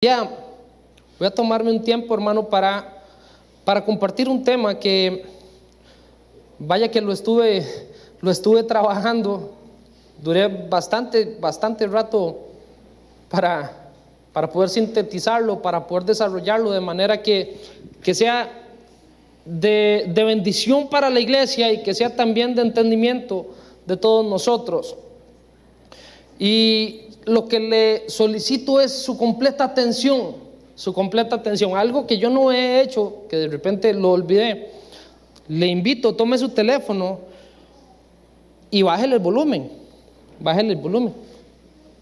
Ya, voy a tomarme un tiempo, hermano, para compartir un tema que, vaya que lo estuve trabajando. Duré bastante rato para poder sintetizarlo, para poder desarrollarlo de manera que sea de bendición para la iglesia y que sea también de entendimiento de todos nosotros. Y lo que le solicito es su completa atención, algo que yo no he hecho, que de repente lo olvidé. Le invito, tome su teléfono y bájele el volumen,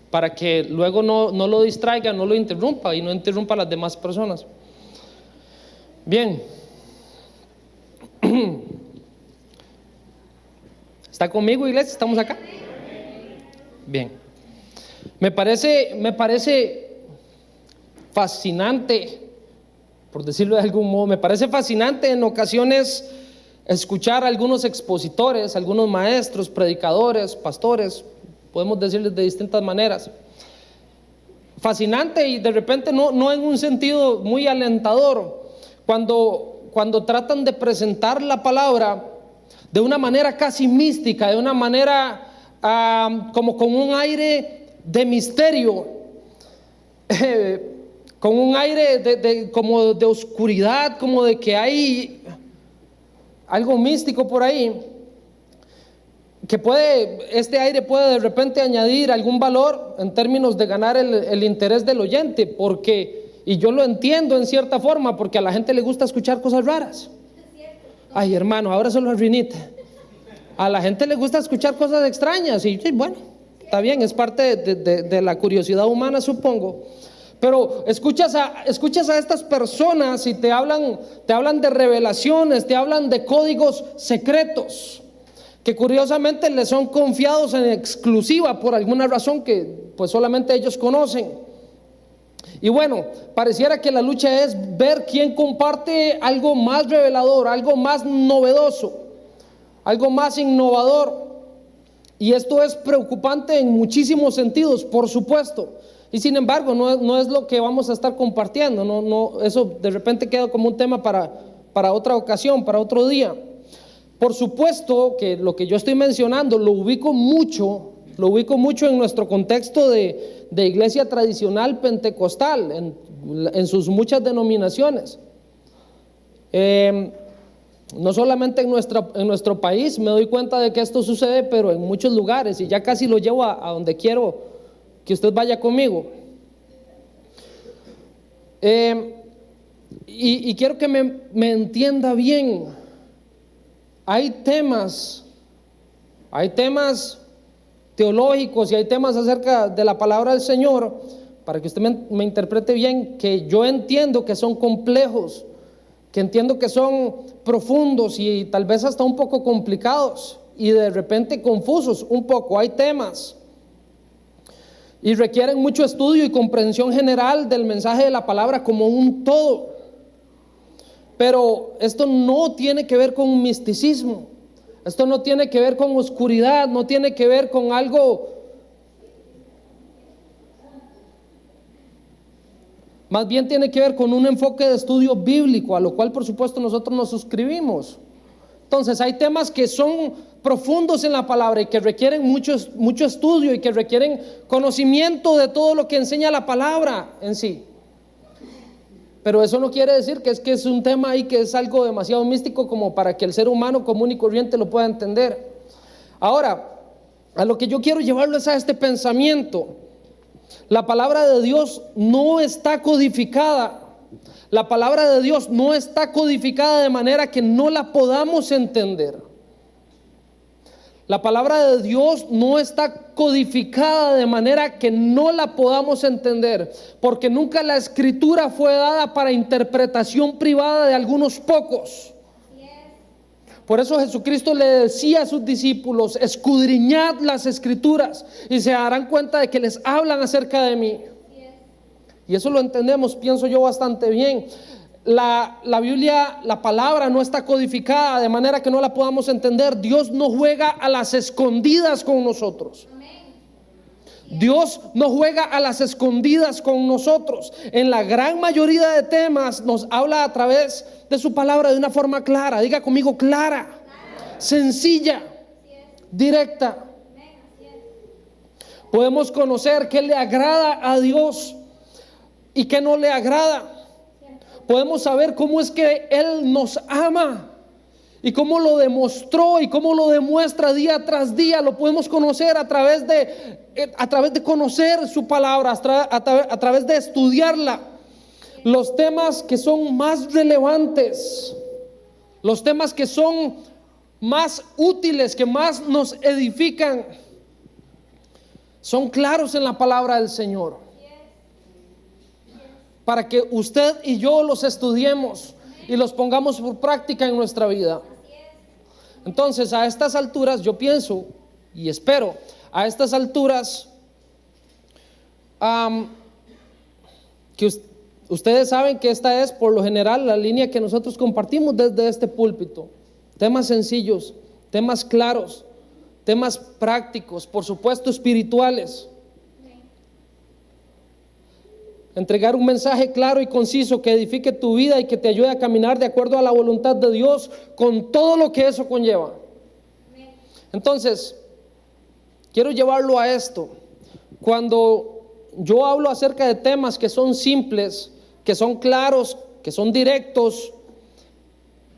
para que luego no lo distraiga, no lo interrumpa y no interrumpa a las demás personas. Bien. ¿Está conmigo, iglesia? ¿Estamos acá? Bien. Me parece fascinante, por decirlo de algún modo, me parece fascinante en ocasiones escuchar a algunos expositores, algunos maestros, predicadores, pastores, podemos decirles de distintas maneras. Fascinante y de repente no en un sentido muy alentador, cuando tratan de presentar la palabra de una manera casi mística, de una manera como con un aire de misterio, con un aire como de oscuridad, como de que hay algo místico por ahí, que este aire puede de repente añadir algún valor en términos de ganar el interés del oyente, y yo lo entiendo en cierta forma, porque a la gente le gusta escuchar cosas raras. Ay, hermano, ahora solo arruinite. A la gente le gusta escuchar cosas extrañas y bueno, está bien, es parte de la curiosidad humana, supongo. Pero escuchas a estas personas y te hablan de revelaciones, te hablan de códigos secretos que curiosamente les son confiados en exclusiva por alguna razón que pues solamente ellos conocen. Y bueno, pareciera que la lucha es ver quién comparte algo más revelador, algo más novedoso, algo más innovador. Y esto es preocupante en muchísimos sentidos, por supuesto. Y sin embargo, no es lo que vamos a estar compartiendo. No, eso de repente queda como un tema para otra ocasión, para otro día. Por supuesto que lo que yo estoy mencionando lo ubico mucho en nuestro contexto de iglesia tradicional pentecostal, en sus muchas denominaciones. No solamente en nuestro país me doy cuenta de que esto sucede, pero en muchos lugares, y ya casi lo llevo a donde quiero que usted vaya conmigo. Y quiero que me entienda bien. Hay temas teológicos y hay temas acerca de la palabra del Señor, para que usted me interprete bien, que yo entiendo que son complejos, que entiendo que son profundos y tal vez hasta un poco complicados y de repente confusos un poco. Hay temas y requieren mucho estudio y comprensión general del mensaje de la palabra como un todo. Pero esto no tiene que ver con misticismo, esto no tiene que ver con oscuridad, no tiene que ver con algo. Más bien tiene que ver con un enfoque de estudio bíblico, a lo cual por supuesto nosotros nos suscribimos. Entonces hay temas que son profundos en la palabra y que requieren mucho estudio y que requieren conocimiento de todo lo que enseña la palabra en sí. Pero eso no quiere decir que es un tema ahí que es algo demasiado místico como para que el ser humano común y corriente lo pueda entender. Ahora, a lo que yo quiero llevarlo es a este pensamiento. La palabra de Dios no está codificada. La palabra de Dios no está codificada de manera que no la podamos entender. La palabra de Dios no está codificada de manera que no la podamos entender, porque nunca la escritura fue dada para interpretación privada de algunos pocos. Por eso Jesucristo le decía a sus discípulos: escudriñad las escrituras y se darán cuenta de que les hablan acerca de mí. Y eso lo entendemos, pienso yo, bastante bien. La Biblia, la palabra no está codificada de manera que no la podamos entender. Dios no juega a las escondidas con nosotros. Dios no juega a las escondidas con nosotros. En la gran mayoría de temas nos habla a través de su palabra de una forma clara. Diga conmigo, clara, sencilla, directa. Podemos conocer qué le agrada a Dios y qué no le agrada. Podemos saber cómo es que Él nos ama y cómo lo demostró y cómo lo demuestra día tras día. Lo podemos conocer a través de conocer su palabra, a través de estudiarla. Los temas que son más relevantes, los temas que son más útiles, que más nos edifican, son claros en la palabra del Señor, para que usted y yo los estudiemos y los pongamos por práctica en nuestra vida. Entonces, a estas alturas, yo pienso y espero, a estas alturas, que ustedes saben que esta es por lo general la línea que nosotros compartimos desde este púlpito. Temas sencillos, temas claros, temas prácticos, por supuesto espirituales. Entregar un mensaje claro y conciso que edifique tu vida y que te ayude a caminar de acuerdo a la voluntad de Dios con todo lo que eso conlleva. Entonces, quiero llevarlo a esto. Cuando yo hablo acerca de temas que son simples, que son claros, que son directos,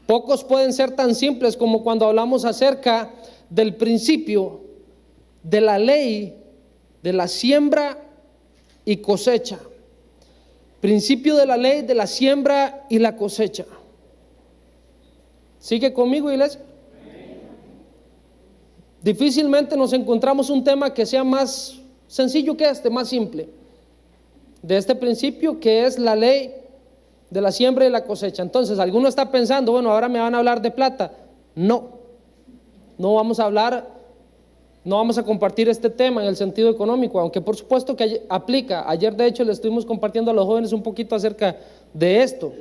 pocos pueden ser tan simples como cuando hablamos acerca del principio de la ley de la siembra y cosecha. Principio de la ley de la siembra y la cosecha. ¿Sigue conmigo, iglesia? Difícilmente nos encontramos un tema que sea más sencillo que este, más simple. De este principio que es la ley de la siembra y la cosecha. Entonces, alguno está pensando, bueno, ahora me van a hablar de plata. No vamos a compartir este tema en el sentido económico, aunque por supuesto que aplica. Ayer de hecho le estuvimos compartiendo a los jóvenes un poquito acerca de esto.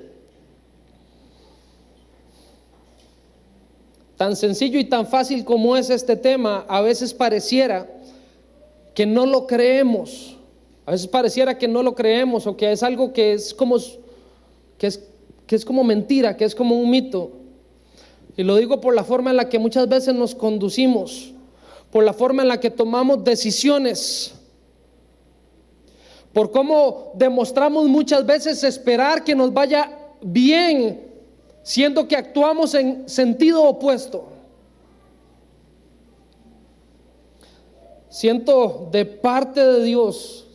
Tan sencillo y tan fácil como es este tema, a veces pareciera que no lo creemos. A veces pareciera que no lo creemos, o que es algo que es como mentira, que es como un mito. Y lo digo por la forma en la que muchas veces nos conducimos, por la forma en la que tomamos decisiones, por cómo demostramos muchas veces esperar que nos vaya bien, siendo que actuamos en sentido opuesto. Siento de parte de Dios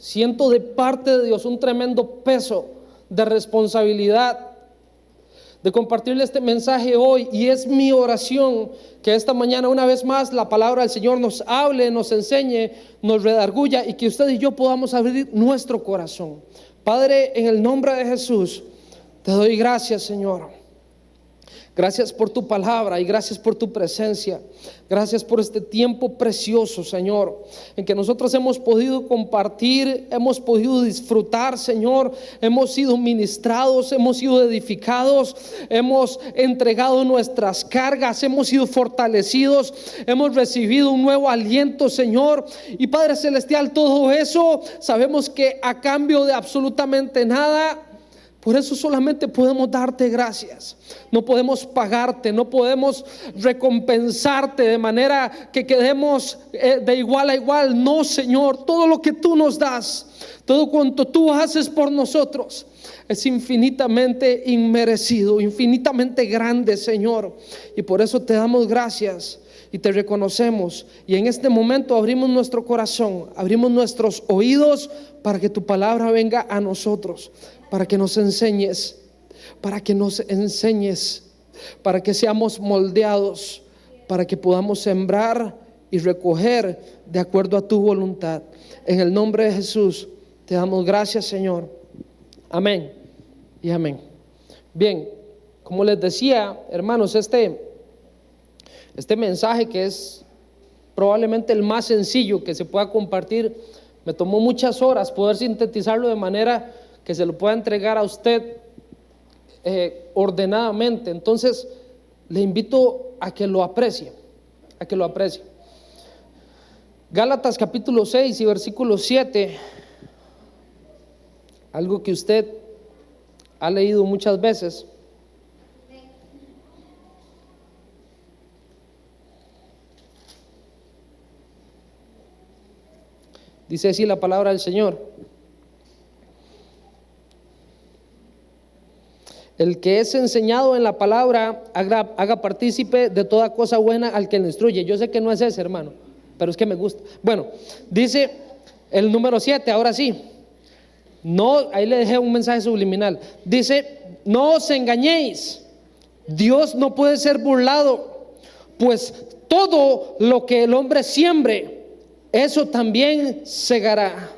un tremendo peso de responsabilidad de compartirle este mensaje hoy, y es mi oración que esta mañana una vez más la palabra del Señor nos hable, nos enseñe, nos redarguya, y que usted y yo podamos abrir nuestro corazón. Padre, en el nombre de Jesús te doy gracias, Señor. Gracias por tu palabra y gracias por tu presencia. Gracias por este tiempo precioso, Señor, en que nosotros hemos podido compartir, hemos podido disfrutar, Señor. Hemos sido ministrados, hemos sido edificados, hemos entregado nuestras cargas, hemos sido fortalecidos, hemos recibido un nuevo aliento, Señor. Y Padre Celestial, todo eso sabemos que a cambio de absolutamente nada. Por eso solamente podemos darte gracias. No podemos pagarte, no podemos recompensarte de manera que quedemos de igual a igual. No, Señor, todo lo que tú nos das, todo cuanto tú haces por nosotros, es infinitamente inmerecido, infinitamente grande, Señor. Y por eso te damos gracias y te reconocemos. Y en este momento abrimos nuestro corazón, abrimos nuestros oídos para que tu palabra venga a nosotros, para que nos enseñes, para que seamos moldeados, para que podamos sembrar y recoger de acuerdo a tu voluntad. En el nombre de Jesús te damos gracias, Señor. Amén y amén. Bien, como les decía, hermanos, este mensaje, que es probablemente el más sencillo que se pueda compartir, me tomó muchas horas poder sintetizarlo de manera que se lo pueda entregar a usted ordenadamente. Entonces le invito a que lo aprecie, Gálatas capítulo 6 y versículo 7, algo que usted ha leído muchas veces. Dice así la palabra del Señor: el que es enseñado en la palabra, haga partícipe de toda cosa buena al que le instruye. Yo sé que no es ese, hermano, pero es que me gusta. Bueno, dice el número 7, ahora sí. No, ahí le dejé un mensaje subliminal. Dice: no os engañéis, Dios no puede ser burlado, pues todo lo que el hombre siembre, eso también segará.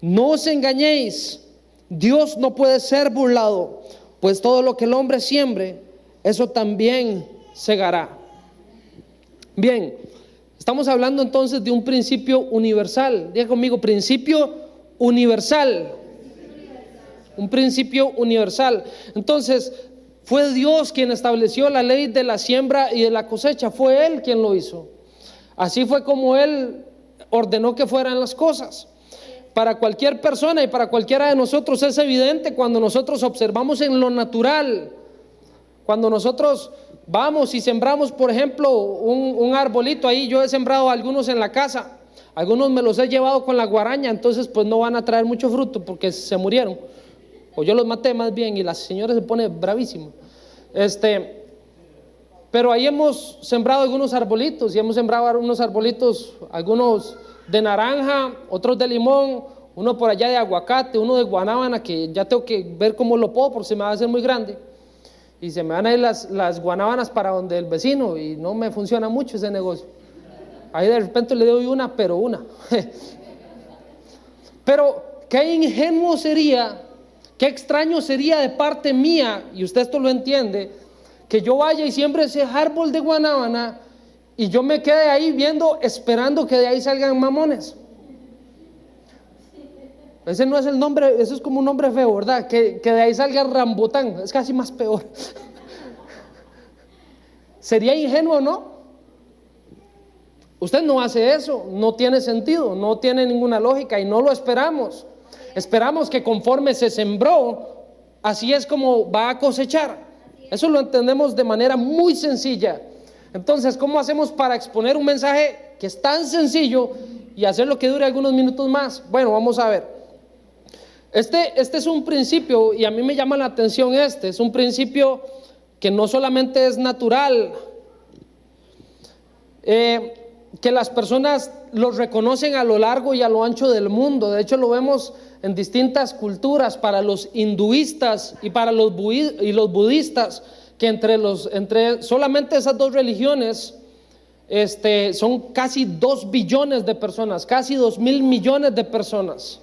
No os engañéis, Dios no puede ser burlado, pues todo lo que el hombre siembre, eso también segará. Bien, estamos hablando entonces de un principio universal. Diga conmigo: principio universal. Un principio universal. Entonces, fue Dios quien estableció la ley de la siembra y de la cosecha. Fue Él quien lo hizo. Así fue como Él ordenó que fueran las cosas. Para cualquier persona y para cualquiera de nosotros es evidente cuando nosotros observamos en lo natural. Cuando nosotros vamos y sembramos, por ejemplo, un arbolito ahí. Yo he sembrado algunos en la casa. Algunos me los he llevado con la guaraña, entonces pues no van a traer mucho fruto porque se murieron. O yo los maté más bien, y la señora se pone bravísima. Pero ahí hemos sembrado algunos arbolitos, y hemos sembrado unos arbolitos, algunos de naranja, otros de limón, uno por allá de aguacate, uno de guanábana, que ya tengo que ver cómo lo puedo porque se me va a hacer muy grande. Y se me van a ir las guanábanas para donde el vecino, y no me funciona mucho ese negocio. Ahí de repente le doy una, pero una. Pero qué ingenuo sería, qué extraño sería de parte mía, y usted esto lo entiende, que yo vaya y siembre ese árbol de guanábana y yo me quede ahí viendo, esperando que de ahí salgan mamones. Ese no es el nombre, eso es como un nombre feo, ¿verdad? Que de ahí salga rambután, es casi más peor. Sería ingenuo, ¿no? Usted no hace eso, no tiene sentido, no tiene ninguna lógica, y no lo esperamos. Esperamos que conforme se sembró, así es como va a cosechar. Eso lo entendemos de manera muy sencilla. Entonces, ¿cómo hacemos para exponer un mensaje que es tan sencillo y hacerlo que dure algunos minutos más? Bueno, vamos a ver. Este es un principio, y a mí me llama la atención. Es un principio que no solamente es natural, que las personas lo reconocen a lo largo y a lo ancho del mundo. De hecho, lo vemos en distintas culturas. Para los hinduistas y para los budistas, que entre solamente esas dos religiones son casi 2 billones de personas, casi 2.000 millones de personas.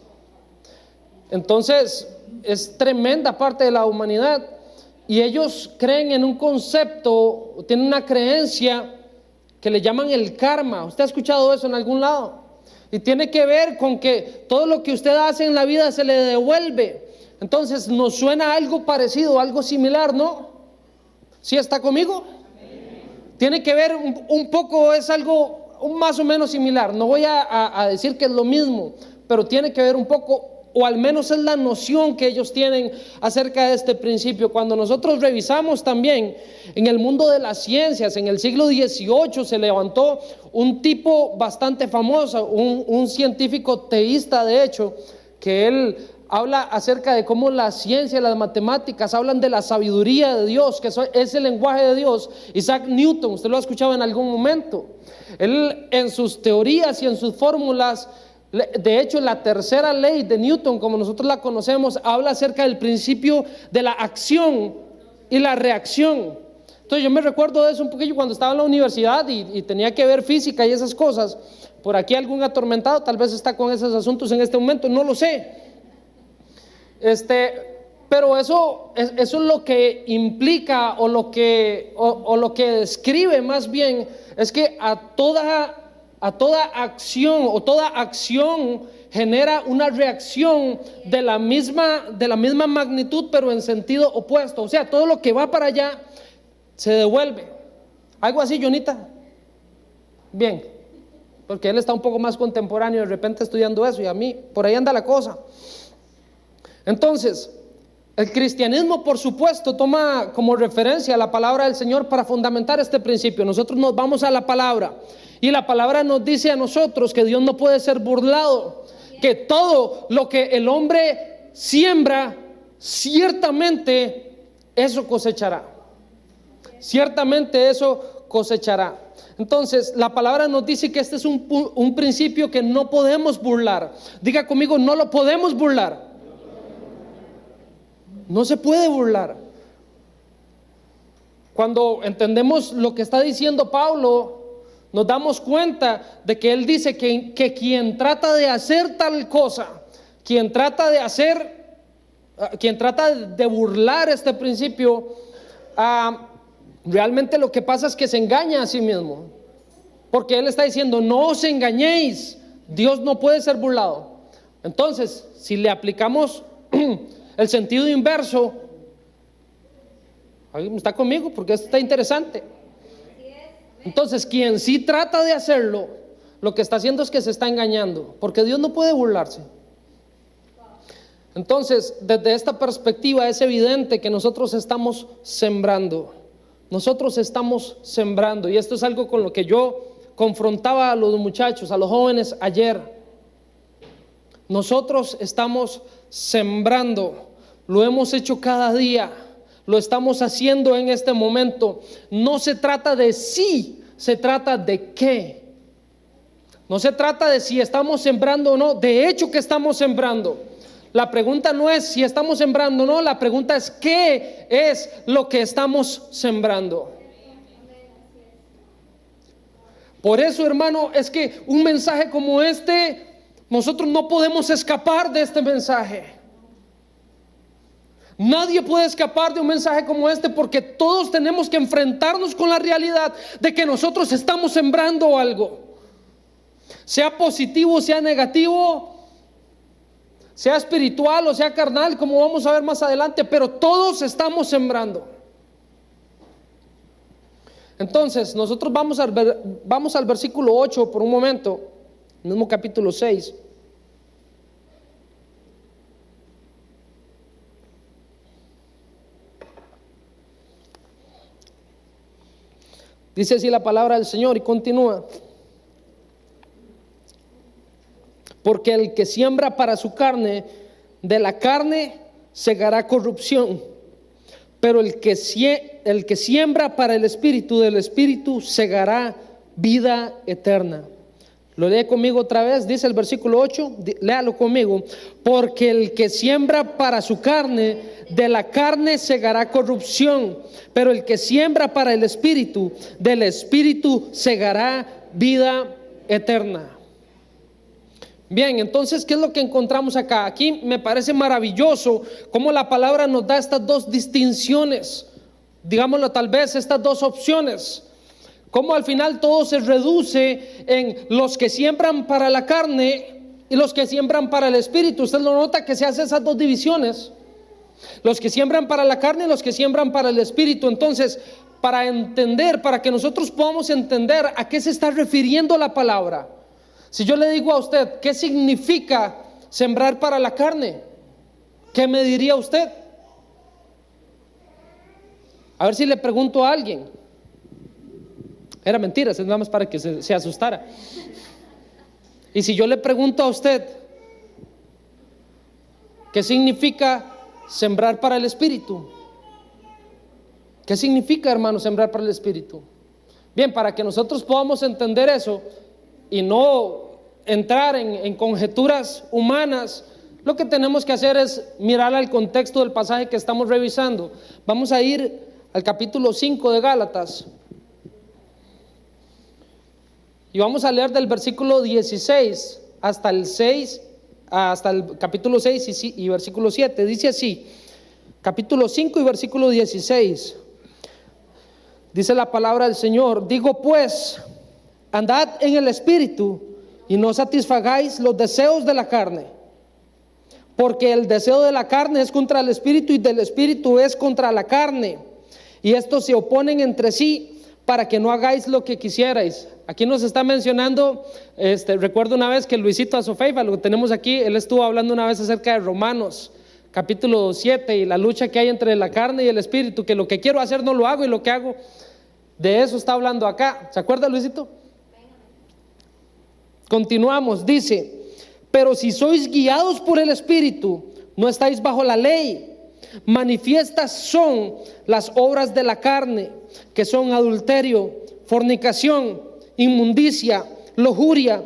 Entonces es tremenda parte de la humanidad, y ellos creen en un concepto, tienen una creencia que le llaman el karma. ¿Usted ha escuchado eso en algún lado? Y tiene que ver con que todo lo que usted hace en la vida se le devuelve. Entonces nos suena algo parecido, algo similar, ¿no? ¿Sí está conmigo? Tiene que ver un poco, es algo más o menos similar. No voy a decir que es lo mismo, pero tiene que ver un poco, o al menos es la noción que ellos tienen acerca de este principio. Cuando nosotros revisamos también en el mundo de las ciencias, en el siglo XVIII se levantó un tipo bastante famoso, un científico teísta, de hecho, que él habla acerca de cómo la ciencia y las matemáticas hablan de la sabiduría de Dios, que es el lenguaje de Dios. Isaac Newton, usted lo ha escuchado en algún momento. Él, en sus teorías y en sus fórmulas, de hecho la tercera ley de Newton, como nosotros la conocemos, habla acerca del principio de la acción y la reacción. Entonces yo me recuerdo de eso un poquillo cuando estaba en la universidad y tenía que ver física y esas cosas. Por aquí algún atormentado tal vez está con esos asuntos en este momento, no lo sé. Pero eso es lo que implica, o lo que describe más bien, es que a toda acción, o toda acción genera una reacción de la misma magnitud, pero en sentido opuesto. O sea, todo lo que va para allá se devuelve. Algo así, Jonita. Bien. porque él está un poco más contemporáneo, de repente estudiando eso, y a mí, por ahí anda la cosa. Entonces, el cristianismo, por supuesto, toma como referencia la palabra del Señor para fundamentar este principio. Nosotros nos vamos a la palabra, y la palabra nos dice a nosotros que Dios no puede ser burlado, que todo lo que el hombre siembra, ciertamente eso cosechará. Ciertamente eso cosechará. Entonces, la palabra nos dice que este es un principio que no podemos burlar. Diga conmigo, no lo podemos burlar. No se puede burlar. Cuando entendemos lo que está diciendo Pablo, nos damos cuenta de que él dice que quien trata de hacer tal cosa, quien trata de burlar este principio, realmente lo que pasa es que se engaña a sí mismo, porque él está diciendo, no os engañéis, Dios no puede ser burlado. Entonces, si le aplicamos el sentido inverso, ¿alguien está conmigo? Porque esto está interesante. Entonces, quien sí trata de hacerlo, lo que está haciendo es que se está engañando, porque Dios no puede burlarse. Entonces, desde esta perspectiva es evidente que nosotros estamos sembrando. Nosotros estamos sembrando, y esto es algo con lo que yo confrontaba a los muchachos, a los jóvenes ayer. Nosotros estamos sembrando, lo hemos hecho cada día, lo estamos haciendo en este momento. No se trata de si, se trata de qué. No se trata de si estamos sembrando o no, de hecho que estamos sembrando. La pregunta no es si estamos sembrando o no, la pregunta es qué es lo que estamos sembrando. Por eso, hermano, es que un mensaje como este, nosotros no podemos escapar de este mensaje. Nadie puede escapar de un mensaje como este, porque todos tenemos que enfrentarnos con la realidad de que nosotros estamos sembrando algo, sea positivo, sea negativo, sea espiritual o sea carnal, como vamos a ver más adelante, pero todos estamos sembrando. Entonces, nosotros vamos al versículo 8 por un momento, mismo capítulo 6. Dice así la palabra del Señor y continúa. Porque el que siembra para su carne, de la carne segará corrupción. Pero el que siembra para el Espíritu, del Espíritu segará vida eterna. Lo lee conmigo otra vez, dice el versículo 8, léalo conmigo. Porque el que siembra para su carne, de la carne segará corrupción. Pero el que siembra para el Espíritu, del Espíritu segará vida eterna. Bien, entonces, ¿qué es lo que encontramos acá? Aquí me parece maravilloso cómo la palabra nos da estas dos distinciones, digámoslo tal vez, estas dos opciones. Cómo al final todo se reduce en los que siembran para la carne y los que siembran para el Espíritu. Usted lo nota que se hacen esas dos divisiones. Los que siembran para la carne y los que siembran para el Espíritu. Entonces, para que nosotros podamos entender a qué se está refiriendo la palabra. Si yo le digo a usted, ¿qué significa sembrar para la carne? ¿Qué me diría usted? A ver si le pregunto a alguien. Era mentira, es nada más para que se asustara. Y si yo le pregunto a usted, ¿qué significa sembrar para el Espíritu? ¿Qué significa, hermano, sembrar para el Espíritu? Bien, para que nosotros podamos entender eso y no entrar en conjeturas humanas, lo que tenemos que hacer es mirar al contexto del pasaje que estamos revisando. Vamos a ir al capítulo 5 de Gálatas y vamos a leer del versículo 16 hasta el capítulo 6 y versículo 7. Dice así, capítulo 5 y versículo 16. Dice la palabra del Señor: digo pues, andad en el Espíritu y no satisfagáis los deseos de la carne, porque el deseo de la carne es contra el Espíritu y del Espíritu es contra la carne, y estos se oponen entre sí para que no hagáis lo que quisierais. Aquí nos está mencionando, recuerdo una vez que Luisito Azofeifa, lo que tenemos aquí, él estuvo hablando una vez acerca de Romanos capítulo 7 y la lucha que hay entre la carne y el espíritu, que lo que quiero hacer no lo hago y lo que hago, de eso está hablando acá. ¿Se acuerda, Luisito? Continuamos, dice: pero si sois guiados por el espíritu, no estáis bajo la ley. Manifiestas son las obras de la carne, que son adulterio, fornicación, inmundicia, lujuria,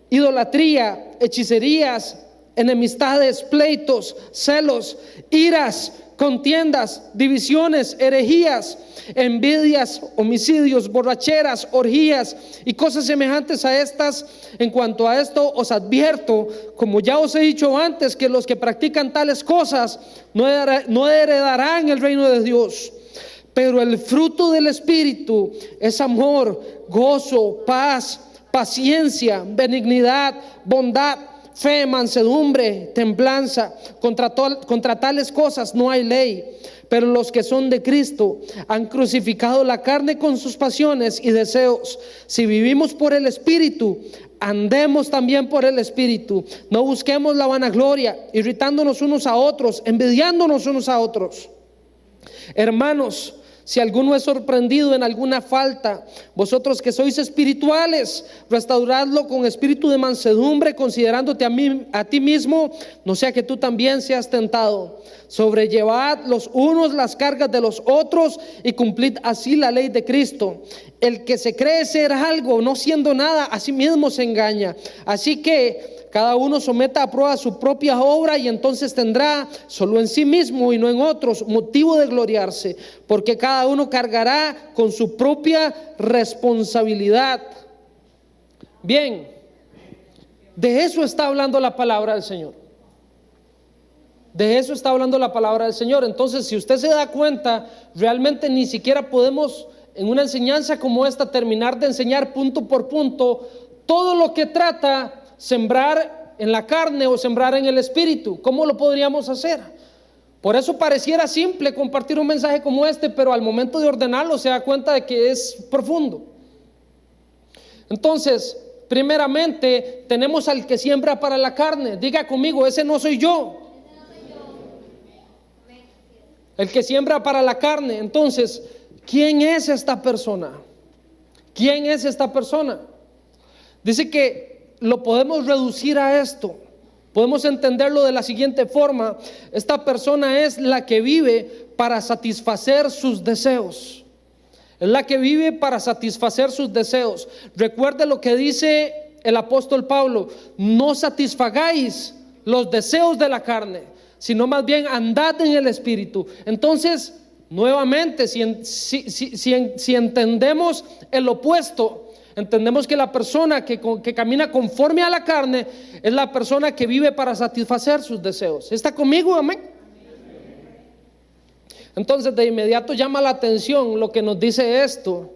idolatría, hechicerías, enemistades, pleitos, celos, iras, contiendas, divisiones, herejías, envidias, homicidios, borracheras, orgías y cosas semejantes a estas. En cuanto a esto os advierto, como ya os he dicho antes, que los que practican tales cosas no heredarán el reino de Dios. Pero el fruto del Espíritu es amor, gozo, paz, paciencia, benignidad, bondad, fe, mansedumbre, templanza. Contra tales cosas no hay ley. Pero los que son de Cristo han crucificado la carne con sus pasiones y deseos. Si vivimos por el Espíritu, andemos también por el Espíritu. No busquemos la vanagloria, irritándonos unos a otros, envidiándonos unos a otros. Hermanos, si alguno es sorprendido en alguna falta, vosotros que sois espirituales, restauradlo con espíritu de mansedumbre, considerándote a ti mismo, no sea que tú también seas tentado. Sobrellevad los unos las cargas de los otros y cumplid así la ley de Cristo. El que se cree ser algo, no siendo nada, a sí mismo se engaña. Así que cada uno someta a prueba su propia obra, y entonces tendrá solo en sí mismo y no en otros motivo de gloriarse, porque cada uno cargará con su propia responsabilidad. Bien, de eso está hablando la palabra del Señor. De eso está hablando la palabra del Señor. Entonces, si usted se da cuenta, realmente ni siquiera podemos en una enseñanza como esta terminar de enseñar punto por punto todo lo que trata sembrar en la carne o sembrar en el espíritu. ¿Cómo lo podríamos hacer? Por eso pareciera simple compartir un mensaje como este, pero al momento de ordenarlo se da cuenta de que es profundo. Entonces, primeramente tenemos al que siembra para la carne. Diga conmigo: ese no soy yo. El que siembra para la carne. Entonces, ¿quién es esta persona? ¿Quién es esta persona? Dice que lo podemos reducir a esto. Podemos entenderlo de la siguiente forma: esta persona es la que vive para satisfacer sus deseos. Es la que vive para satisfacer sus deseos. Recuerde lo que dice el apóstol Pablo: no satisfagáis los deseos de la carne, sino más bien andad en el Espíritu. Entonces, nuevamente, si entendemos el opuesto, entendemos que la persona que camina conforme a la carne es la persona que vive para satisfacer sus deseos. ¿Está conmigo? Amén. Entonces, de inmediato llama la atención lo que nos dice esto.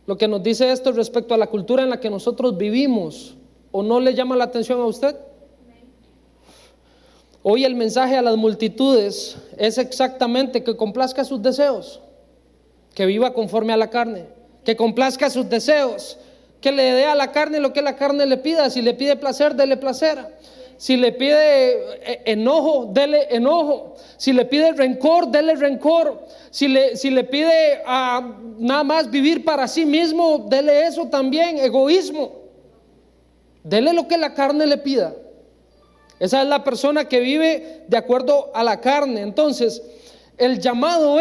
Lo que nos dice esto respecto a la cultura en la que nosotros vivimos. ¿O no le llama la atención a usted? Hoy el mensaje a las multitudes es exactamente que complazca sus deseos, que viva conforme a la carne, que complazca sus deseos, que le dé a la carne lo que la carne le pida. Si le pide placer, dele placer. Si le pide enojo, dele enojo. Si le pide rencor, dele rencor. Si le pide nada más vivir para sí mismo, dele eso también, egoísmo. Dele lo que la carne le pida. Esa es la persona que vive de acuerdo a la carne. Entonces, el llamado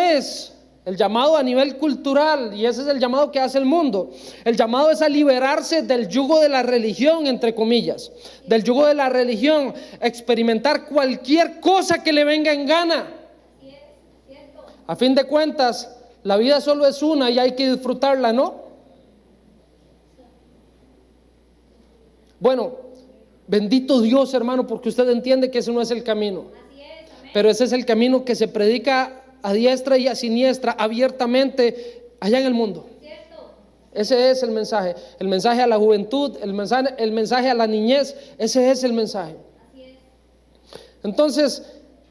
a nivel cultural, y ese es el llamado que hace el mundo. El llamado es a liberarse del yugo de la religión, entre comillas, del yugo de la religión, experimentar cualquier cosa que le venga en gana. A fin de cuentas, la vida solo es una y hay que disfrutarla, ¿no? Bueno, bendito Dios, hermano, porque usted entiende que ese no es el camino. Pero ese es el camino que se predica a diestra y a siniestra, abiertamente, allá en el mundo. Ese es el mensaje a la juventud, el mensaje a la niñez. Ese es el mensaje. Entonces,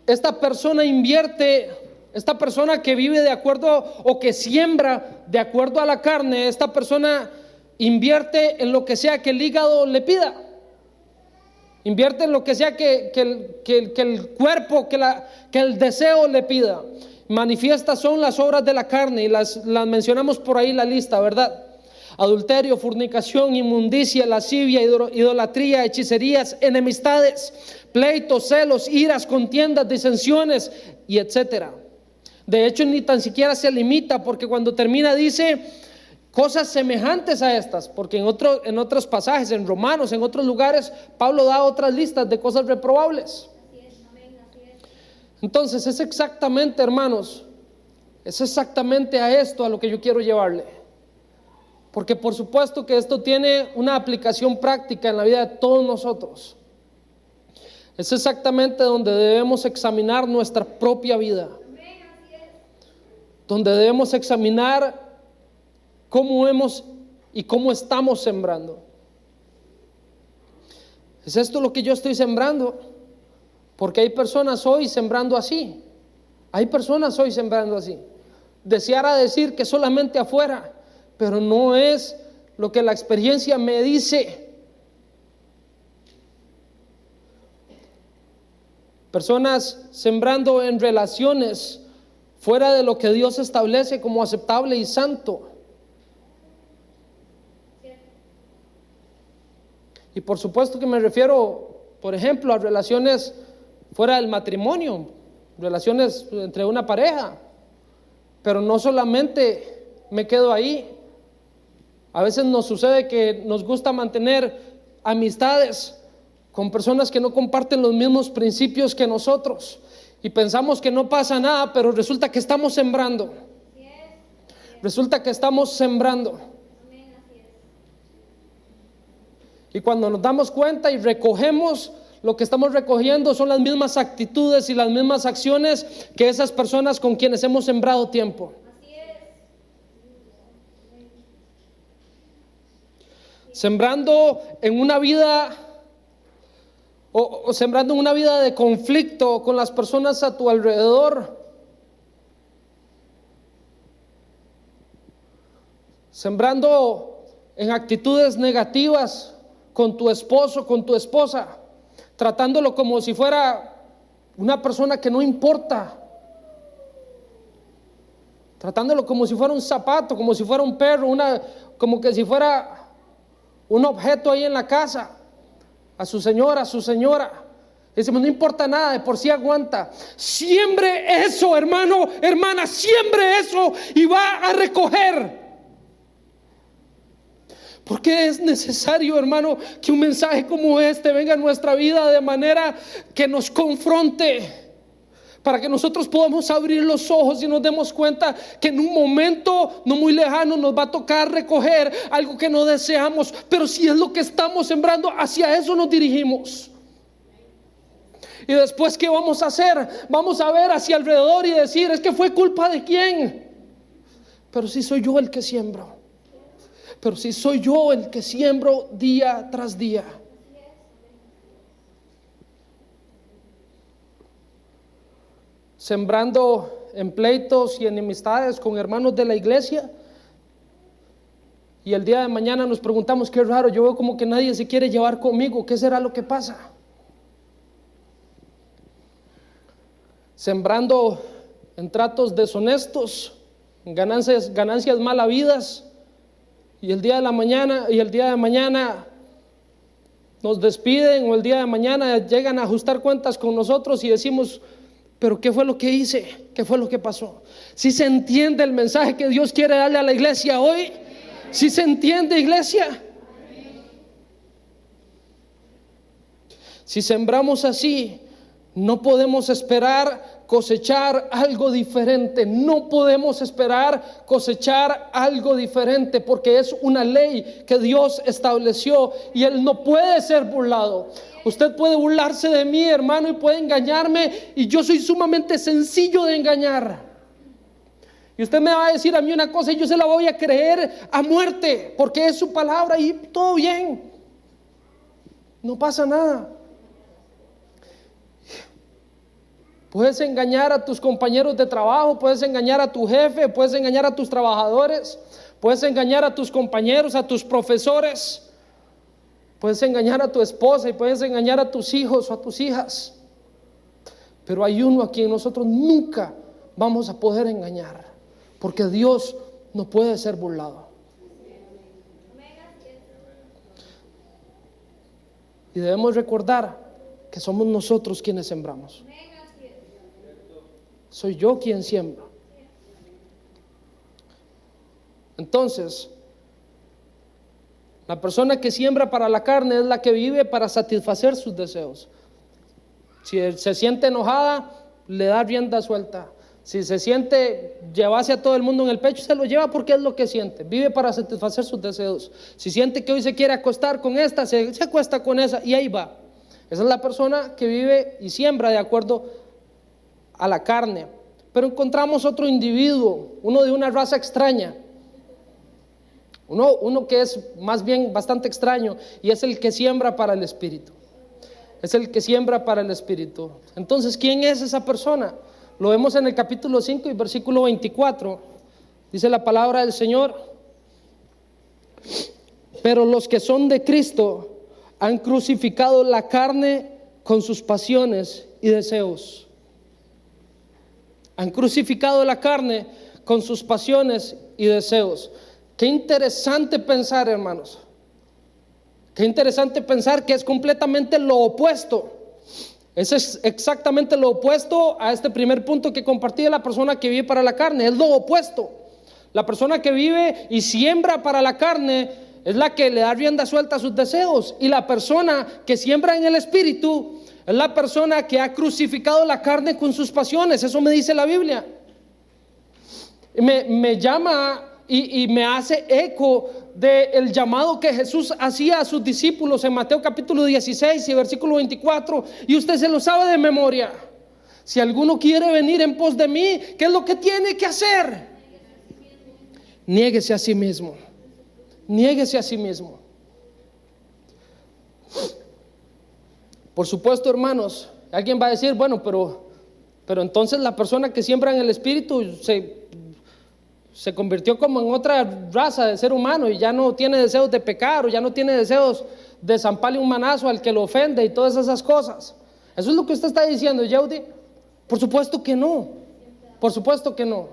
esta persona invierte esta persona que vive de acuerdo o que siembra de acuerdo a la carne, esta persona invierte en lo que sea que el hígado le pida. Invierte en lo que sea que el cuerpo, que el deseo le pida. Manifiestas son las obras de la carne y las mencionamos por ahí la lista, ¿verdad? Adulterio, fornicación, inmundicia, lascivia, idolatría, hechicerías, enemistades, pleitos, celos, iras, contiendas, disensiones y etcétera. De hecho, ni tan siquiera se limita, porque cuando termina dice cosas semejantes a estas, porque en otros pasajes, en Romanos, en otros lugares, Pablo da otras listas de cosas reprobables. Entonces es exactamente, hermanos, es exactamente a esto a lo que yo quiero llevarle. Porque por supuesto que esto tiene una aplicación práctica en la vida de todos nosotros. Es exactamente donde debemos examinar nuestra propia vida. Donde debemos examinar cómo hemos y cómo estamos sembrando. ¿Es esto lo que yo estoy sembrando? Porque hay personas hoy sembrando así. Hay personas hoy sembrando así. Deseara decir que solamente afuera, pero no es lo que la experiencia me dice. Personas sembrando en relaciones fuera de lo que Dios establece como aceptable y santo. Y por supuesto que me refiero, por ejemplo, a relaciones fuera del matrimonio, relaciones entre una pareja. Pero no solamente me quedo ahí. A veces nos sucede que nos gusta mantener amistades con personas que no comparten los mismos principios que nosotros y pensamos que no pasa nada, pero resulta que estamos sembrando. Resulta que estamos sembrando. Y cuando nos damos cuenta y recogemos, lo que estamos recogiendo son las mismas actitudes y las mismas acciones que esas personas con quienes hemos sembrado tiempo. Sembrando en una vida o sembrando en una vida de conflicto con las personas a tu alrededor. Sembrando en actitudes negativas con tu esposo, con tu esposa, tratándolo como si fuera una persona que no importa, tratándolo como si fuera un zapato, como si fuera un perro, como que si fuera un objeto ahí en la casa, a su señora. Decimos, no importa nada, de por sí aguanta. Siembre eso, hermano, hermana, siembre eso y va a recoger. Porque es necesario, hermano, que un mensaje como este venga a nuestra vida de manera que nos confronte, para que nosotros podamos abrir los ojos y nos demos cuenta que en un momento no muy lejano nos va a tocar recoger algo que no deseamos, pero si es lo que estamos sembrando, hacia eso nos dirigimos. Y después, ¿qué vamos a hacer? Vamos a ver hacia alrededor y decir, es que fue culpa de quién. Pero si soy yo el que siembro. Pero si soy yo el que siembro día tras día. Sembrando en pleitos y enemistades con hermanos de la iglesia. Y el día de mañana nos preguntamos, qué raro, yo veo como que nadie se quiere llevar conmigo. ¿Qué será lo que pasa? Sembrando en tratos deshonestos, en ganancias mal habidas. Y el día de mañana nos despiden, o el día de mañana llegan a ajustar cuentas con nosotros y decimos, pero ¿qué fue lo que hice? ¿Qué fue lo que pasó? ¿Sí se entiende el mensaje que Dios quiere darle a la iglesia hoy? ¿Sí se entiende, iglesia? Si sembramos así, no podemos esperar cosechar algo diferente. No podemos esperar cosechar algo diferente, porque es una ley que Dios estableció y Él no puede ser burlado. Usted puede burlarse de mí, hermano, y puede engañarme, y yo soy sumamente sencillo de engañar. Y usted me va a decir a mí una cosa y yo se la voy a creer a muerte, porque es su palabra y todo bien. No pasa nada. Puedes engañar a tus compañeros de trabajo, puedes engañar a tu jefe, puedes engañar a tus trabajadores, puedes engañar a tus compañeros, a tus profesores, puedes engañar a tu esposa y puedes engañar a tus hijos o a tus hijas. Pero hay uno a quien nosotros nunca vamos a poder engañar, porque Dios no puede ser burlado. Y debemos recordar que somos nosotros quienes sembramos. Soy yo quien siembra. Entonces, la persona que siembra para la carne es la que vive para satisfacer sus deseos. Si se siente enojada, le da rienda suelta. Si se siente llevarse a todo el mundo en el pecho, se lo lleva porque es lo que siente. Vive para satisfacer sus deseos. Si siente que hoy se quiere acostar con esta, se acuesta con esa y ahí va. Esa es la persona que vive y siembra de acuerdo a la carne. Pero encontramos otro individuo, uno de una raza extraña, uno que es más bien bastante extraño, y es el que siembra para el Espíritu. Es el que siembra para el Espíritu. Entonces, ¿quién es esa persona? Lo vemos en el capítulo 5 y versículo 24. Dice la palabra del Señor: pero los que son de Cristo han crucificado la carne con sus pasiones y deseos. Han crucificado la carne con sus pasiones y deseos. Qué interesante pensar, hermanos. Qué interesante pensar que es completamente lo opuesto. Ese es exactamente lo opuesto a este primer punto que compartí de la persona que vive para la carne. Es lo opuesto. La persona que vive y siembra para la carne es la que le da rienda suelta a sus deseos. Y la persona que siembra en el Espíritu es la persona que ha crucificado la carne con sus pasiones. Eso me dice la Biblia. Me llama y me hace eco del llamado que Jesús hacía a sus discípulos en Mateo capítulo 16 y versículo 24. Y usted se lo sabe de memoria. Si alguno quiere venir en pos de mí, ¿qué es lo que tiene que hacer? Niéguese a sí mismo. Niéguese a sí mismo. Por supuesto, hermanos, alguien va a decir, bueno, pero entonces la persona que siembra en el Espíritu se convirtió como en otra raza de ser humano y ya no tiene deseos de pecar, o ya no tiene deseos de zamparle un manazo al que lo ofende y todas esas cosas. ¿Eso es lo que usted está diciendo, Yehudy? Por supuesto que no. Por supuesto que no.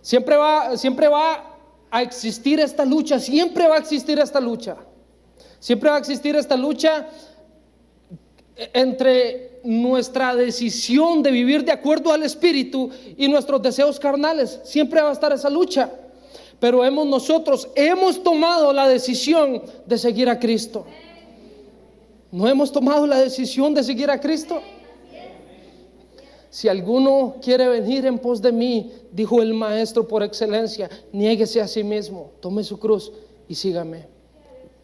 Siempre va a existir esta lucha. Siempre va a existir esta lucha. Siempre va a existir esta lucha entre nuestra decisión de vivir de acuerdo al Espíritu y nuestros deseos carnales. Siempre va a estar esa lucha. Pero nosotros hemos tomado la decisión de seguir a Cristo. ¿No hemos tomado la decisión de seguir a Cristo? Si alguno quiere venir en pos de mí, dijo el Maestro por excelencia, niéguese a sí mismo, tome su cruz y sígame.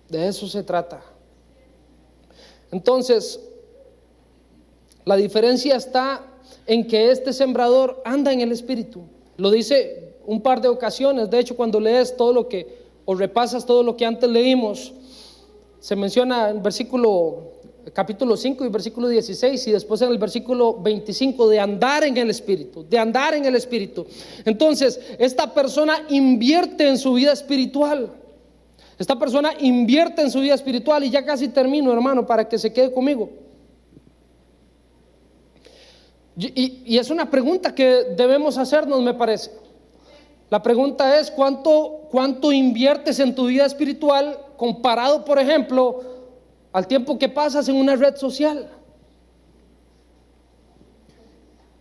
De eso se trata. Entonces, la diferencia está en que este sembrador anda en el Espíritu. Lo dice un par de ocasiones. De hecho, cuando lees todo lo que, o repasas todo lo que antes leímos, se menciona en capítulo 5 y versículo 16, y después en el versículo 25 de andar en el Espíritu, de andar en el Espíritu. Entonces, esta persona invierte en su vida espiritual. Esta persona invierte en su vida espiritual, y ya casi termino, hermano, para que se quede conmigo. Y es una pregunta que debemos hacernos, me parece. La pregunta es, ¿cuánto inviertes en tu vida espiritual comparado, por ejemplo, al tiempo que pasas en una red social?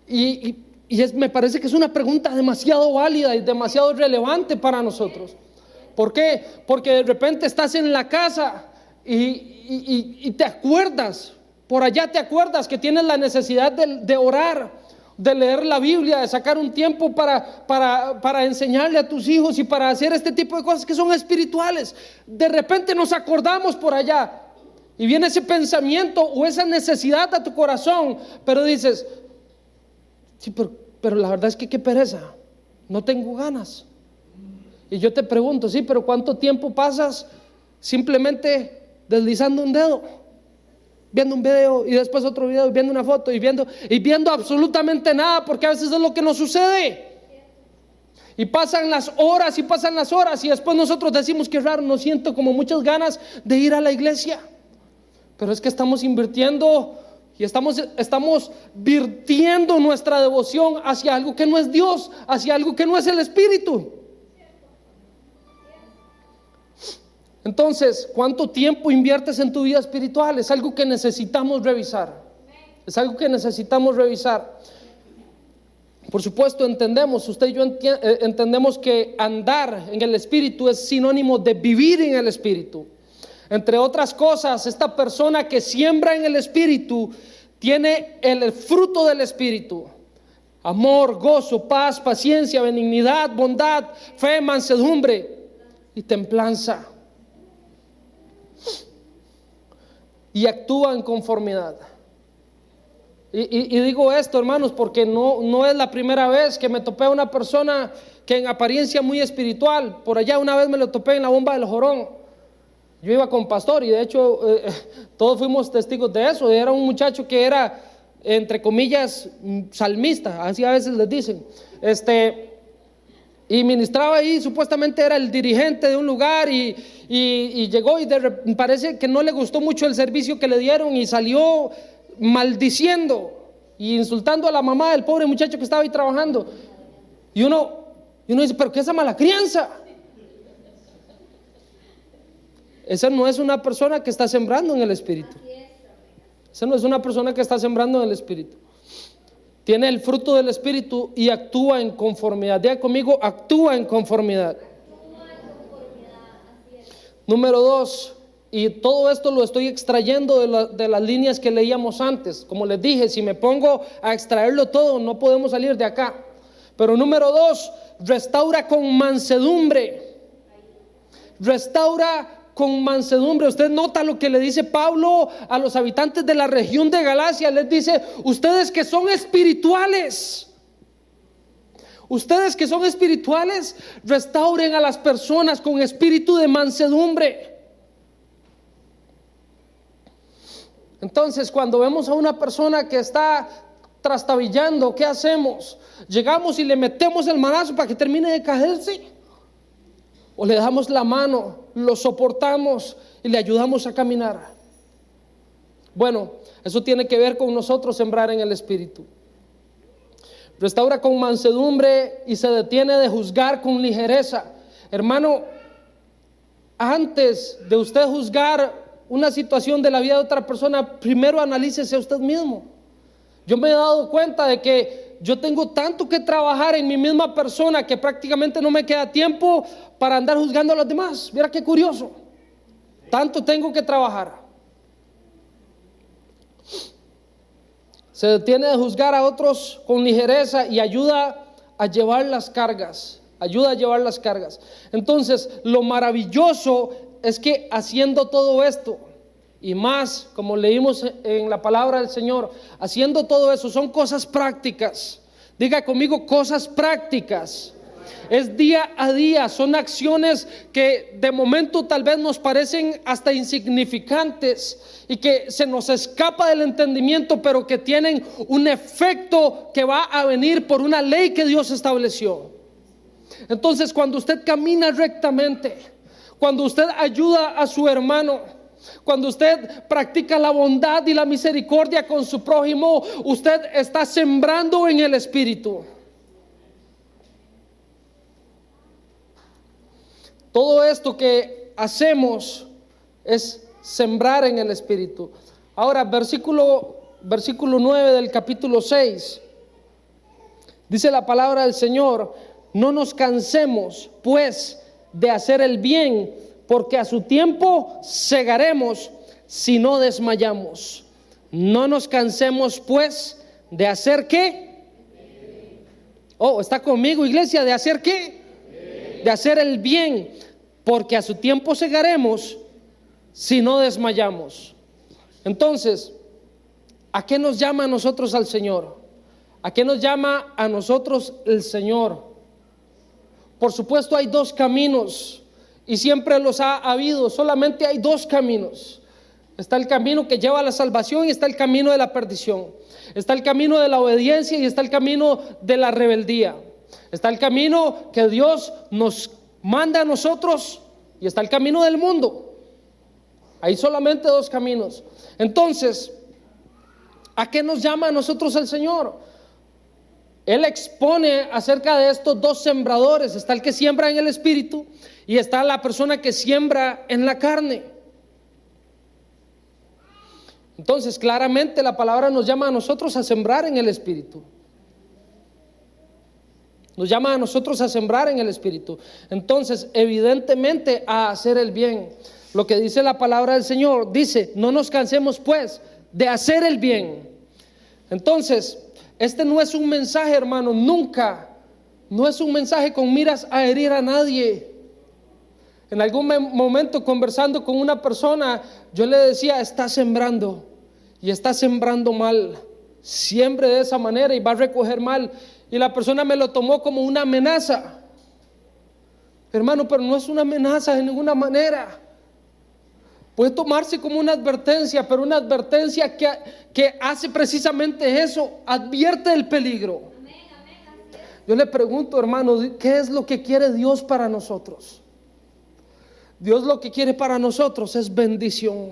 Me parece que es una pregunta demasiado válida y demasiado relevante para nosotros. ¿Por qué? Porque de repente estás en la casa y te acuerdas, por allá te acuerdas que tienes la necesidad de orar, de leer la Biblia, de sacar un tiempo para enseñarle a tus hijos y para hacer este tipo de cosas que son espirituales. De repente nos acordamos por allá y viene ese pensamiento o esa necesidad a tu corazón, pero dices, sí, pero la verdad es que qué pereza, no tengo ganas. Y yo te pregunto, sí, pero ¿cuánto tiempo pasas simplemente deslizando un dedo? viendo un video y después otro video y viendo una foto y viendo absolutamente nada, porque a veces es lo que nos sucede. Y pasan las horas y después nosotros decimos que raro, no siento como muchas ganas de ir a la iglesia. Pero es que estamos invirtiendo y estamos virtiendo nuestra devoción hacia algo que no es Dios, hacia algo que no es el Espíritu. Entonces, ¿cuánto tiempo inviertes en tu vida espiritual? Es algo que necesitamos revisar. Es algo que necesitamos revisar. Por supuesto, entendemos, usted y yo entendemos que andar en el Espíritu es sinónimo de vivir en el Espíritu. Entre otras cosas, esta persona que siembra en el Espíritu tiene el fruto del Espíritu: amor, gozo, paz, paciencia, benignidad, bondad, fe, mansedumbre y templanza. Y actúa en conformidad. Y digo esto, hermanos, porque no es la primera vez que me topé a una persona que en apariencia muy espiritual. Por allá una vez me lo topé en la bomba del Jorón. Yo iba con pastor y de hecho todos fuimos testigos de eso. Era un muchacho que era, entre comillas, salmista, así a veces les dicen. Y ministraba ahí, supuestamente era el dirigente de un lugar y llegó y parece que no le gustó mucho el servicio que le dieron y salió maldiciendo y insultando a la mamá del pobre muchacho que estaba ahí trabajando. Y uno dice, pero ¿qué es esa mala crianza? Esa no es una persona que está sembrando en el Espíritu. Esa no es una persona que está sembrando en el Espíritu. Tiene el fruto del Espíritu y actúa en conformidad. Diga conmigo, actúa en conformidad. Número 2, y todo esto lo estoy extrayendo de las líneas que leíamos antes. Como les dije, si me pongo a extraerlo todo, no podemos salir de acá. Pero número 2, restaura con mansedumbre. Restaura con mansedumbre. Usted nota lo que le dice Pablo a los habitantes de la región de Galacia. Les dice, ustedes que son espirituales, restauren a las personas con espíritu de mansedumbre. Entonces, cuando vemos a una persona que está trastabillando, ¿qué hacemos? Llegamos y le metemos el manazo para que termine de caerse, o le damos la mano, lo soportamos y le ayudamos a caminar. Bueno, eso tiene que ver con nosotros sembrar en el Espíritu. Restaura con mansedumbre y se detiene de juzgar con ligereza. Hermano, antes de usted juzgar una situación de la vida de otra persona, primero analícese a usted mismo. Yo me he dado cuenta de que yo tengo tanto que trabajar en mi misma persona que prácticamente no me queda tiempo para andar juzgando a los demás. Mira qué curioso. Tanto tengo que trabajar. Se detiene de juzgar a otros con ligereza y ayuda a llevar las cargas. Entonces, lo maravilloso es que haciendo todo esto y más, como leímos en la palabra del Señor, haciendo todo eso son cosas prácticas. Diga conmigo, cosas prácticas. Es día a día, son acciones que de momento tal vez nos parecen hasta insignificantes y que se nos escapa del entendimiento, pero que tienen un efecto que va a venir por una ley que Dios estableció. Entonces, cuando usted camina rectamente, cuando usted ayuda a su hermano, cuando usted practica la bondad y la misericordia con su prójimo, usted está sembrando en el Espíritu. Todo esto que hacemos es sembrar en el Espíritu. Ahora, versículo 9 del capítulo 6. Dice la palabra del Señor: no nos cansemos pues de hacer el bien, porque a su tiempo segaremos si no desmayamos. No nos cansemos pues de hacer ¿qué? Oh, ¿está conmigo, iglesia? ¿De hacer qué? De hacer el bien, porque a su tiempo segaremos si no desmayamos. Entonces, ¿a qué nos llama a nosotros al Señor? ¿A qué nos llama a nosotros el Señor? Por supuesto, hay dos caminos y siempre los ha habido. Solamente hay dos caminos. Está el camino que lleva a la salvación y está el camino de la perdición. Está el camino de la obediencia y está el camino de la rebeldía. Está el camino que Dios nos manda a nosotros y está el camino del mundo. Hay solamente dos caminos. Entonces, ¿a qué nos llama a nosotros el Señor? Él expone acerca de estos dos sembradores. Está el que siembra en el espíritu y está la persona que siembra en la carne. Entonces, claramente la palabra nos llama a nosotros a sembrar en el espíritu. Nos llama a nosotros a sembrar en el espíritu. Entonces, evidentemente, a hacer el bien. Lo que dice la palabra del Señor, dice, no nos cansemos pues de hacer el bien. Entonces, este no es un mensaje, hermano, nunca, no es un mensaje con miras a herir a nadie. En algún momento conversando con una persona, yo le decía, está sembrando y está sembrando mal. Siembre de esa manera y va a recoger mal. Y la persona me lo tomó como una amenaza. Hermano, pero no es una amenaza de ninguna manera. Puede tomarse como una advertencia, pero una advertencia que hace precisamente eso, advierte el peligro. Yo le pregunto, hermano, ¿qué es lo que quiere Dios para nosotros? Dios lo que quiere para nosotros es bendición.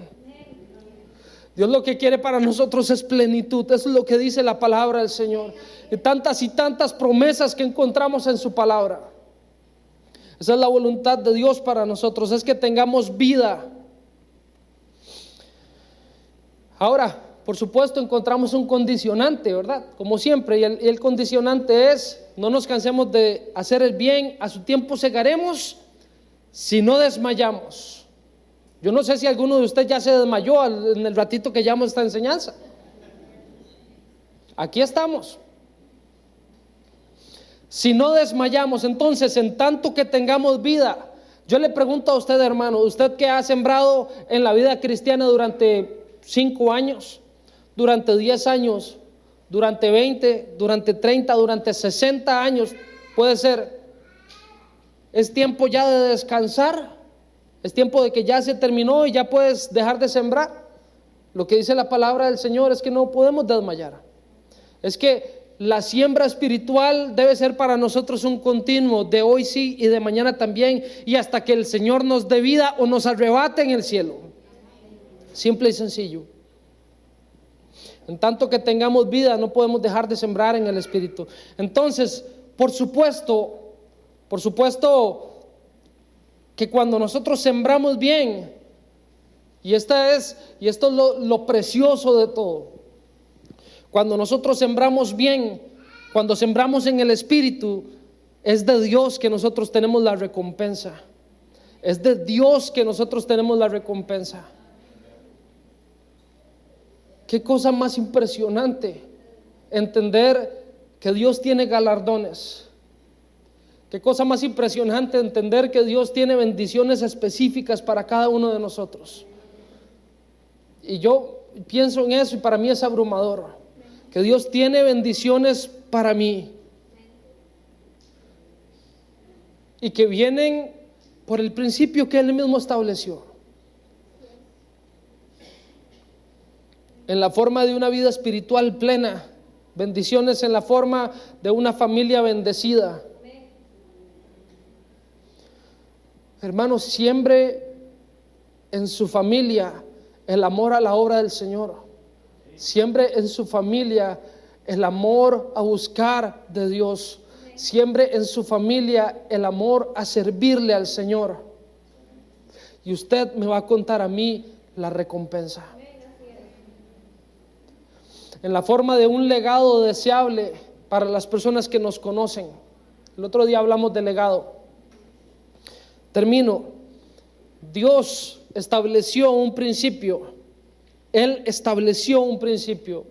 Dios lo que quiere para nosotros es plenitud. Eso es lo que dice la palabra del Señor. Y tantas promesas que encontramos en su palabra. Esa es la voluntad de Dios para nosotros, es que tengamos vida. Ahora, por supuesto, encontramos un condicionante, ¿verdad? Como siempre, y el condicionante es, no nos cansemos de hacer el bien, a su tiempo segaremos si no desmayamos. Yo no sé si alguno de ustedes ya se desmayó en el ratito que llevamos esta enseñanza. Aquí estamos. Si no desmayamos, entonces, en tanto que tengamos vida, yo le pregunto a usted, hermano, usted que ha sembrado en la vida cristiana durante 5 años, durante 10 años, durante 20, durante 30, durante 60 años, puede ser. Es tiempo ya de descansar. Es tiempo de que ya se terminó y ya puedes dejar de sembrar. Lo que dice la palabra del Señor es que no podemos desmayar. Es que la siembra espiritual debe ser para nosotros un continuo, de hoy sí y de mañana también, y hasta que el Señor nos dé vida o nos arrebate en el cielo. Simple y sencillo. En tanto que tengamos vida, no podemos dejar de sembrar en el espíritu. Entonces, por supuesto que cuando nosotros sembramos bien, y esto es lo precioso de todo, cuando nosotros sembramos bien, cuando sembramos en el espíritu, es de Dios que nosotros tenemos la recompensa. Es de Dios que nosotros tenemos la recompensa. Qué cosa más impresionante entender que Dios tiene galardones. Qué cosa más impresionante entender que Dios tiene bendiciones específicas para cada uno de nosotros. Y yo pienso en eso y para mí es abrumador. Que Dios tiene bendiciones para mí. Y que vienen por el principio que Él mismo estableció. En la forma de una vida espiritual plena. Bendiciones en la forma de una familia bendecida. Hermanos, siembre en su familia el amor a la obra del Señor. Siembre en su familia el amor a buscar de Dios. Siembre en su familia el amor a servirle al Señor. Y usted me va a contar a mí la recompensa. En la forma de un legado deseable para las personas que nos conocen. El otro día hablamos de legado. Termino. Dios estableció un principio. Él estableció un principio.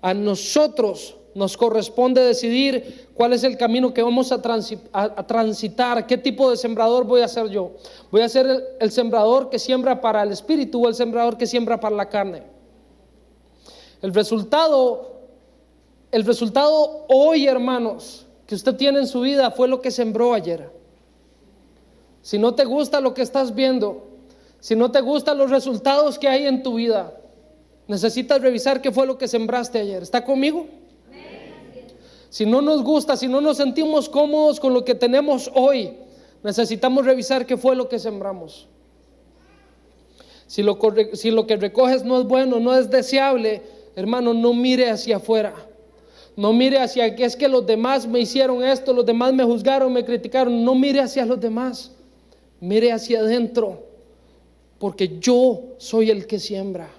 A nosotros nos corresponde decidir cuál es el camino que vamos a transitar. ¿Qué tipo de sembrador voy a ser yo? ¿Voy a ser el sembrador que siembra para el espíritu o el sembrador que siembra para la carne? El resultado hoy, hermanos, que usted tiene en su vida fue lo que sembró ayer. Si no te gusta lo que estás viendo, Si no te gustan los resultados que hay en tu vida, necesitas revisar qué fue lo que sembraste ayer. ¿Está conmigo? Si no nos gusta, si no nos sentimos cómodos con lo que tenemos hoy, necesitamos revisar qué fue lo que sembramos. Si lo que recoges no es bueno, no es deseable, hermano, no mire hacia afuera. No mire hacia que es que los demás me hicieron esto, los demás me juzgaron, me criticaron. No mire hacia los demás, mire hacia adentro, porque yo soy el que siembra.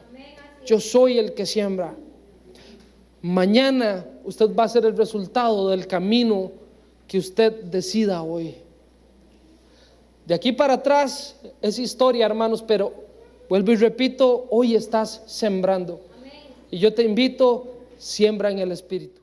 Yo soy el que siembra. Mañana usted va a ser el resultado del camino que usted decida hoy. De aquí para atrás es historia, hermanos, pero vuelvo y repito, hoy estás sembrando. Y yo te invito, siembra en el Espíritu.